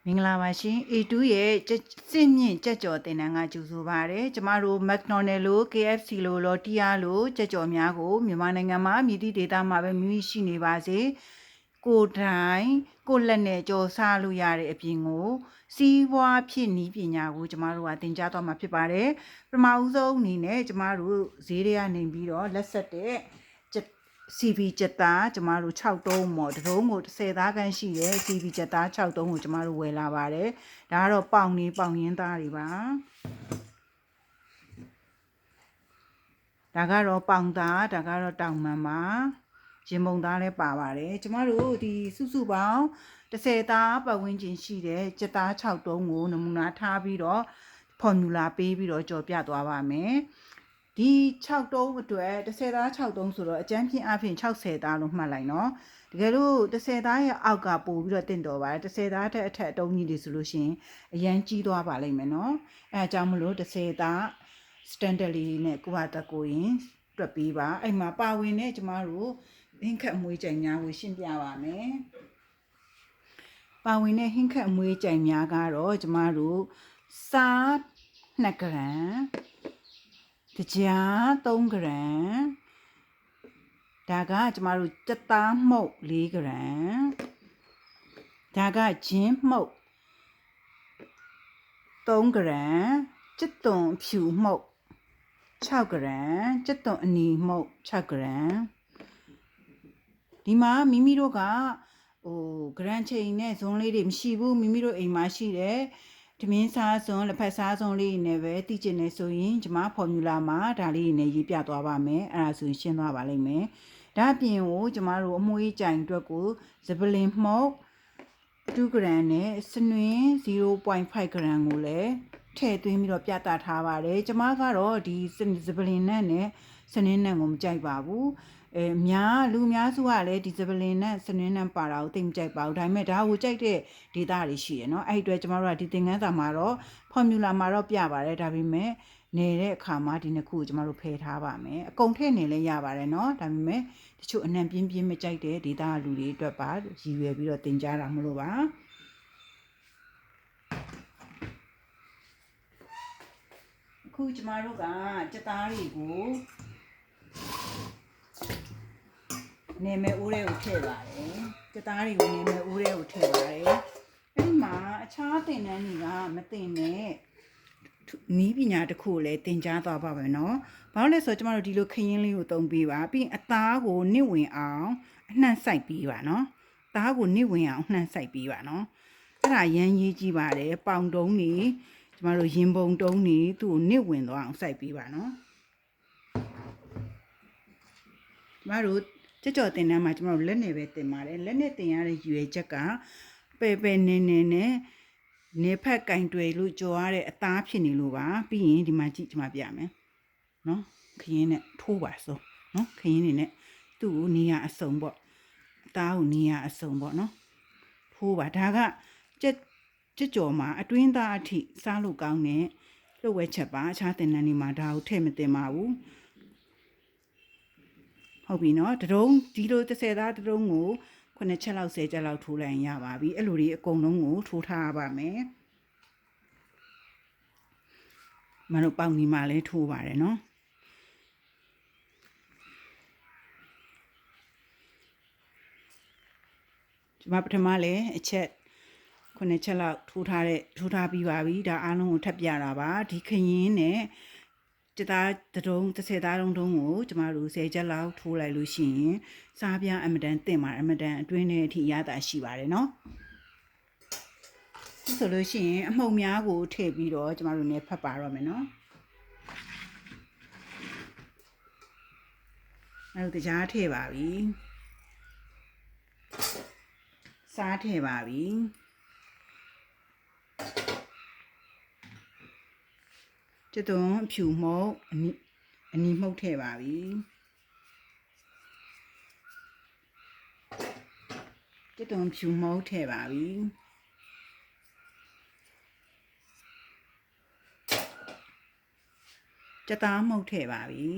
မင်္ဂလာပါရှင် A2 ရဲ့စစ်မြင့်ကြက်ကြော်တင်တန်းကကြိုဆိုပါရစေကျမတို့ McDonald လို့ KFC လို့ Lotia လို့ကြက်ကြော်များကိုမြန်မာနိုင်ငံမှာမြည်သည့်ဒေသမှာပဲမိမိရှိနေပါစေကိုတိုင်းကိုလက်နဲ့ကြော်စားလို့ရတဲ့အပြင်ကိုစီးပွားဖြစ်နည်းပညာကိုကျမတို့ကသင်ကြားသွားမှာဖြစ်ပါတယ်ပထမဦးဆုံးအနေနဲ့ကျမတို့ဈေးတွေကနေပြီးတော့လက်ဆက်တဲ့ CV ချက်သားကျမတို့6တုံးပေါ့တတုံးကို10သားခန်းရှိတဲ့ CV ချက်သား6တုံးကိုကျမတို့ဝယ်လာပါတယ်ဒါကတော့ပေါင်ရင်းသားတွေပါဒါကတော့ပေါင်သားဒါကတော့တောင်မှန်ပါရင်မုံသားလည်းပါပါတယ်ကျမတို့ဒီစုပေါင်း10သားပတ်ဝန်းကျင်ရှိတဲ့ချက်သား6တုံးကိုနမူနာထားပြီးတော့ formula ပေးပြီးတော့ကြော်ပြသွားပါမယ်ဒီ6တုံးအတွက်10သား6တုံးဆိုတော့အကျန်းဖြင့်အပြင်60သားလို့မှတ်လိုက်နော်တကယ်လို့10သားရဲ့အောက်ကပို့ပြီးတော့တင့်တော်ပါတယ်10သားတဲ့အထက်အတုံးကြီးတွေဆိုလို့ရှိရင်အရန်ကြီးသွားပါလိမ့်မယ်နော်အဲအကြောင်းမလို့10သား standard လေးနဲ့ကိုယ့်ဟာတက်ကိုရင်တွက်ပေးပါအဲ့မှာပါဝင်တဲ့ကျမတို့ဟင်းခက်အမွေးကြိုင်များကိုရှင်းပြပါမယ်ပါဝင်တဲ့ဟင်းခက်အမွေးကြိုင်များကတော့ကျမတို့စား2 ဂရမ်ကြား3 ဂရမ်ဒါကကျမတို့ကြက်သားမှုတ်4 ဂရမ်ဒါကဂျင်းမှုတ်3 ဂရမ်ကြက်သွန်ဖြူမှုတ်6 ဂရမ်ကြက်သွန်အနီမှုတ်6 ဂရမ်ဒီမှာမိမိတို့ကဂရမ်ချိန်နဲ့ဇွန်းလေးတွေမရှိဘူးမိမိတို့အိမ်မှာရှိတယ်ထမင်းစားစွန်းလက်ဖက်စားစွန်းလေးနဲ့ပဲသိကျင်နေဆိုရင်ကျမဖော်မြူလာမှာဒါလေးနဲ့ရေးပြသွားပါမယ်အဲ့ဒါဆိုရင်ရှင်းသွားပါလိမ့်မယ်ဒါအပြင်ကိုကျမတို့အမွှေးကြိုင်အတွက်ကိုဇပလင်မှုတ်2 ဂရမ်နဲ့စနွင်း0.5 ဂရမ်ကိုလည်းထည့်သွင်းပြီးတော့ပြသထားပါတယ်ကျမကတော့ဒီဇပလင်နဲ့စနွင်းနဲ့ကိုမကြိုက်ပါဘူးလူများစုကလည်းဒီဇပလင်နဲ့စနွင်းနဲ့ပါတာကိုသိမကြိုက်ပါဘူးဒါပေမဲ့ဒါကိုကြိုက်တဲ့ဒေတာတွေရှိရယ်เนาะအဲ့အတွက်ကျမတို့ကဒီသင်ခန်းစာမှာတော့ formula မှာတော့ပြပါတယ်ဒါပေမဲ့နေတဲ့အခါမှာဒီနှစ်ခုကိုကျမတို့ဖယ်ထားပါမယ်အကုန်ထည့်နေလည်းရပါတယ်เนาะဒါပေမဲ့တချို့အနှံပြင်းမကြိုက်တဲ့ဒေတာလူတွေအတွက်ပါရည်ရွယ်ပြီးတော့သင်ကြားတာမလို့ပါအခုကျမတို့ကကြက်သားတွေကိုနေမဲဦးတွေကိုထည့်ပါတယ်ကြက်သားတွေကိုနေမဲဦးတွေကိုထည့်ပါတယ်အဲ့ဒီမှာအခြားသင်တန်းတွေကမသင်နဲ့နီးပညာတစ်ခုလည်းသင်ကြားသွားပါမယ်နော်ဘာလို့လဲဆိုတော့ကျမတို့ဒီလိုခရင်လေးကိုသုံးပေးပါပြီးရင်အသားကိုနစ်ဝင်အောင်အနှံ့စိုက်ပေးပါနော်သားကိုနစ်ဝင်အောင်နှံ့စိုက်ပေးပါနော်အဲ့ဒါရမ်းရေးကြည့်ပါတယ်ပေါင်တုံးနေကျမတို့ရင်ပုံတုံးနေသူ့ကိုနစ်ဝင်သွားအောင်စိုက်ပေးပါနော်ကျမတို့ကြက်ကြော်တင်တန်းမှာကျမတို့လက်နဲ့ပဲတင်ပါတယ်လက်နဲ့တင်ရတဲ့ရွယ်ချက်ကပဲနေနေဖက်ကင်တွေလို့ကြော်ရတဲ့အသားဖြစ်နေလို့ပါပြီးရင်ဒီမှာကြည့်ကျမပြမယ်နော်ခရင်နဲ့ထိုးပါစို့နော်ခရင်နေနဲ့သူ့ကိုနေရအစုံပေါ့အသားကိုနေရအစုံပေါ့နော်ထိုးပါဒါကကြက်ကြော်မှာအတွင်းသားအထိစားလို့ကောင်းတဲ့လှုပ်ဝဲချက်ပါအခြားတင်တန်းတွေမှာဒါကိုထည့်မတင်ပါဘူးဟုတ်ပြီနော်တတုံးဒီလို30သားတတုံးကို9ချက်လောက်10ချက်လောက်ထိုးလိုက်ရင်ရပါပြီအဲ့လိုတွေအကုန်လုံးကိုထိုးထားပါမယ်မတို့ပေါင်ဒီမှာလဲထိုးပါတယ်နော်ဒီမှာပထမလဲအချက်9ချက်လောက်ထိုးထားပြီးပါပြီဒါအားလုံးကိုထပ်ပြတာပါဒီခရင်နဲ့ကျသားတုံး30သားတုံးကိုကျမတို့10ချက်လောက်ထိုးလိုက်လို့ရှိရင်စားပြအမတန်တင့်ပါတယ်အမတန်အတွင်းထဲအထိရတာရှိပါတယ်နော်ဆိုလို့ရှိရင်အမှုန့်များကိုထည့်ပြီးတော့ကျမတို့ ਨੇ ဖတ်ပါတော့မယ်နော်အဲ့ဒါကြားထည့်ပါပြီစားထည့်ပါပြီကျသွန်ဖြူမှုတ်အနီမှုတ်ထည့်ပါပြီကျသွန်ဖြူမှုတ်ထည့်ပါပြီကြက်သားမှုတ်ထည့်ပါပြီ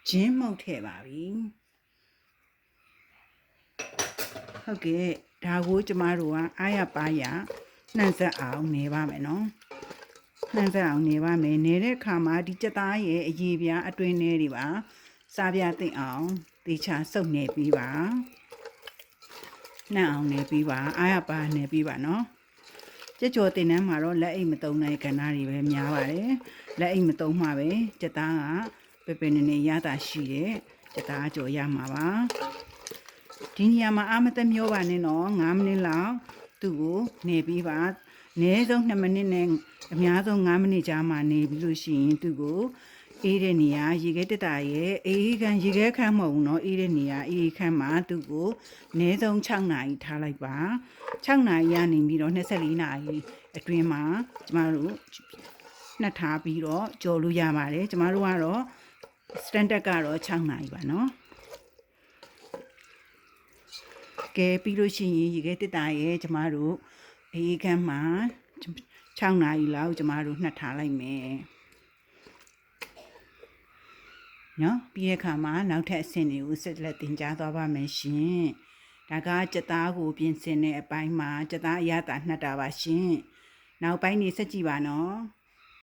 ဂျင်းမှုတ်ထည့်ပါပြီ ဟုတ်ကဲ့ဒါကိုကျမတို့ကအားရပါရနှံ့ဆက်အောင်နေပါမယ်နော်နှံ့ဆက်အောင်နေပါမယ်နေတဲ့အခါမှာဒီကြက်သားရဲ့အရေးပြားအတွင်းထဲတွေပါစားပြသိအောင်တေချာစုပ်နေပြီးပါနှံ့အောင်နေပြီးပါအားရပါနေပြီးပါနော်ကြက်ကြော်တင်နှမ်းမှာတော့လက်အိတ်မသုံးနိုင်ကဏ္ဍတွေပဲများပါတယ်လက်အိတ်မသုံးမှပဲကြက်သားကပေပေနေနေရတာရှိတယ်ကြက်သားကြော်ရမှာပါဒီနေရာမှာအာမသက်မျောပါနဲ့နော်9မိနစ်လောက်သူ့ကိုနေပြီးပါအနည်းဆုံး2မိနစ်နဲ့အများဆုံး9မိနစ်ကြာမှနေပြီးလို့ရှိရင်သူ့ကိုအေးတဲ့နေရာရေခဲတက်တာရဲ့အေးခမ်းရေခဲခမ်းမဟုတ်ဘူးနော်အေးတဲ့နေရာအေးခမ်းမှာသူ့ကိုအနည်းဆုံး6နာရီထားလိုက်ပါ6နာရီရနေပြီးတော့24နာရီအတွင်းမှာကျမတို့နှက်ထားပြီးတော့ကြော်လို့ရပါတယ်ကျမတို့ကတော့ standard ကတော့6နာရီပါနော်ကဲပြီးလို့ရှိရင်ရေခဲတက်တာရဲ့ကျမတို့အေးခမ်းမှာ6နာရီလောက်ကျမတို့နှက်ထားလိုက်မယ်နော်ပြီးတဲ့အခါမှာနောက်ထပ်အဆင့်တွေကိုဆက်လက်သင်ကြားသွားပါမယ်ရှင်ဒါကကြက်သားကိုပြင်ဆင်တဲ့အပိုင်းမှာကြက်သားအရသာနှက်တာပါရှင်နောက်ပိုင်းနေဆက်ကြည့်ပါနော်